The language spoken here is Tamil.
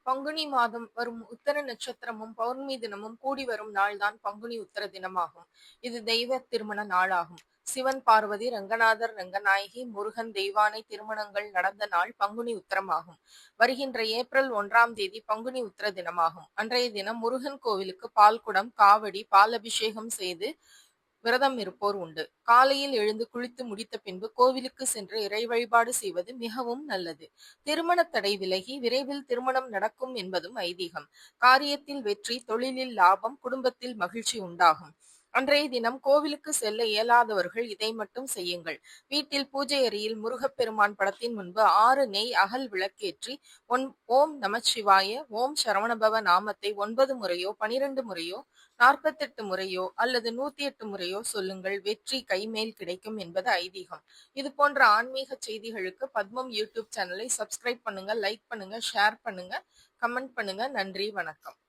பங்குனி மாதம் வரும் உத்தர நட்சத்திரமும் பௌர்ணமி தினமும் கூடி வரும் நாள்தான் பங்குனி உத்தர தினமாகும். இது தெய்வ திருமண நாளாகும். சிவன் பார்வதி, ரங்கநாதர் ரங்கநாயகி, முருகன் தெய்வானை திருமணங்கள் நடந்த நாள் பங்குனி உத்தரமாகும். வருகின்ற ஏப்ரல் 1ஆம் தேதி பங்குனி உத்தர தினமாகும். அன்றைய தினம் முருகன் கோவிலுக்கு பால்குடம், காவடி, பால் அபிஷேகம் செய்து விரதம் இருப்போர் உண்டு. காலையில் எழுந்து குளித்து முடித்த பின்பு கோவிலுக்கு சென்று இறை வழிபாடு செய்வது மிகவும் நல்லது. திருமண தடை விலகி விரைவில் திருமணம் நடக்கும் என்பதும் ஐதீகம். காரியத்தில் வெற்றி, தொழிலில் லாபம், குடும்பத்தில் மகிழ்ச்சி உண்டாகும். அன்றைய தினம் கோவிலுக்கு செல்ல இயலாதவர்கள் இதை மட்டும் செய்யுங்கள். வீட்டில் பூஜை அறையில் முருகப்பெருமான் படத்தின் முன்பு 6 நெய் அகல் விளக்கேற்றி ஓம் நமச்சிவாய, ஓம் சரவணபவ நாமத்தை 9 முறையோ 12 முறையோ 48 முறையோ அல்லது 108 முறையோ சொல்லுங்கள். வெற்றி கைமேல் கிடைக்கும் என்பது ஐதீகம். இது போன்ற ஆன்மீக செய்திகளுக்கு பத்மம் யூடியூப் சேனலை சப்ஸ்கிரைப் பண்ணுங்க, லைக் பண்ணுங்க, ஷேர் பண்ணுங்க, கமெண்ட் பண்ணுங்க. நன்றி, வணக்கம்.